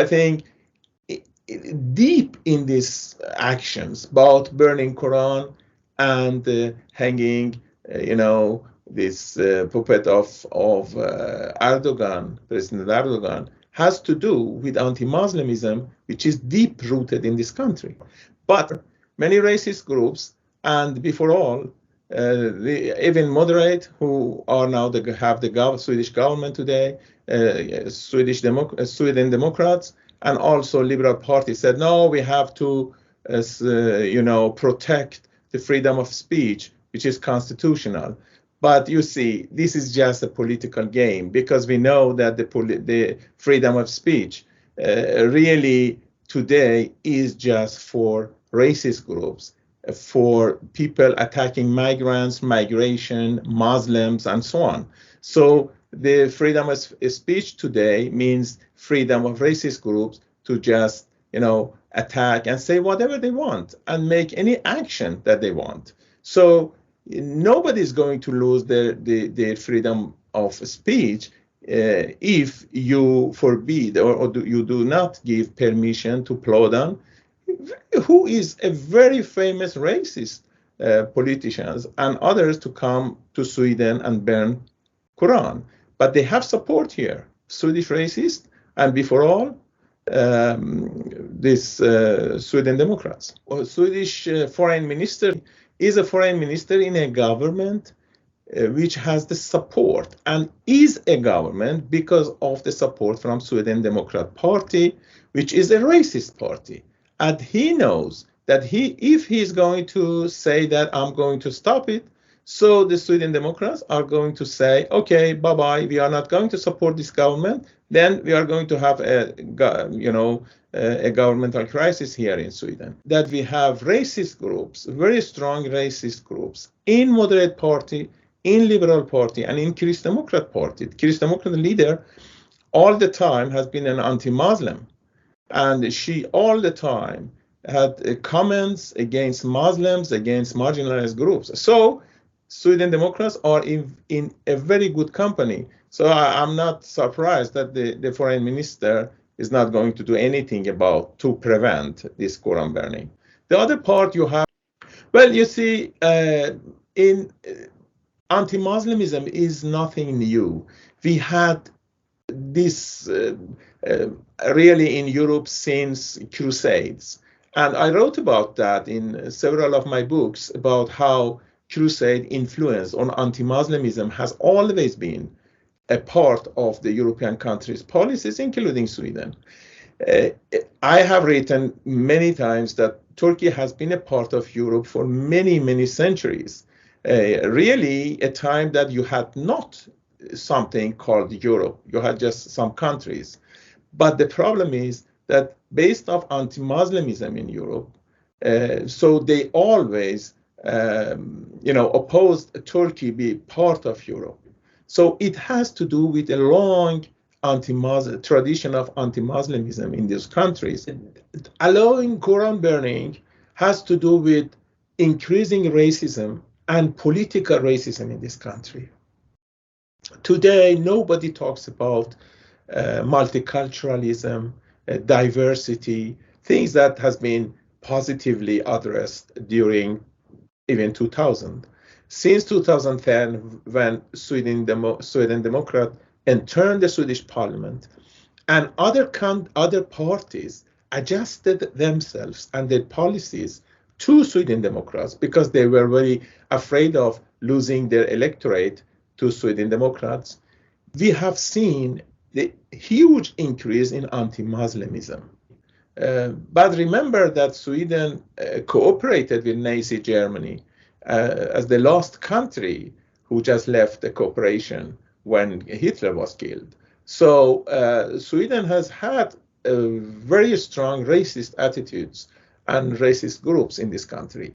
I think deep in these actions, both burning Quran and hanging, this puppet of Erdogan, President Erdogan, has to do with anti-Muslimism, which is deep rooted in this country. But many racist groups, and before all, even moderate, who are now have the Swedish government today, Sweden Democrats, and also Liberal Party said, no, we have to, protect the freedom of speech, which is constitutional. But you see, this is just a political game, because we know that the freedom of speech really today is just for racist groups, for people attacking migrants, migration, Muslims, and so on. So the freedom of speech today means freedom of racist groups to just, attack and say whatever they want and make any action that they want. So nobody's going to lose their freedom of speech if you forbid or you do not give permission to Plodan, who is a very famous racist politician, and others to come to Sweden and burn Quran. But they have support here, Swedish racists, and before all, this Sweden Democrats. Swedish foreign minister is a foreign minister in a government which has the support and is a government because of the support from Sweden Democrat Party, which is a racist party. And he knows that if he's going to say that I'm going to stop it, so the Sweden Democrats are going to say, okay, bye-bye, we are not going to support this government, then we are going to have a governmental crisis here in Sweden. That we have racist groups, very strong racist groups in moderate party, in liberal party, and in Christian Democrat party. The Christian Democrat leader all the time has been an anti-Muslim, and she all the time had comments against Muslims, against marginalized groups. So Sweden Democrats are in a very good company. So I'm not surprised that the foreign minister is not going to do anything to prevent this Quran burning. The other part you have, well, you see, in anti-Muslimism is nothing new. We had this really in Europe since Crusades. And I wrote about that in several of my books about how Crusade influence on anti-Muslimism has always been a part of the European countries' policies, including Sweden. I have written many times that Turkey has been a part of Europe for many, many centuries. Really a time that you had not something called Europe, you had just some countries. But the problem is that based on anti-Muslimism in Europe, so they always opposed Turkey be part of Europe. So it has to do with a long tradition of anti-Muslimism in these countries. Allowing Quran burning has to do with increasing racism and political racism in this country. Today, nobody talks about multiculturalism, diversity, things that has been positively addressed during even 2000. Since 2010, when Sweden Democrat entered the Swedish parliament, and other parties adjusted themselves and their policies to Sweden Democrats because they were very afraid of losing their electorate to Sweden Democrats, we have seen the huge increase in anti-Muslimism. But remember that Sweden cooperated with Nazi Germany as the last country who just left the cooperation when Hitler was killed. So Sweden has had very strong racist attitudes and racist groups in this country.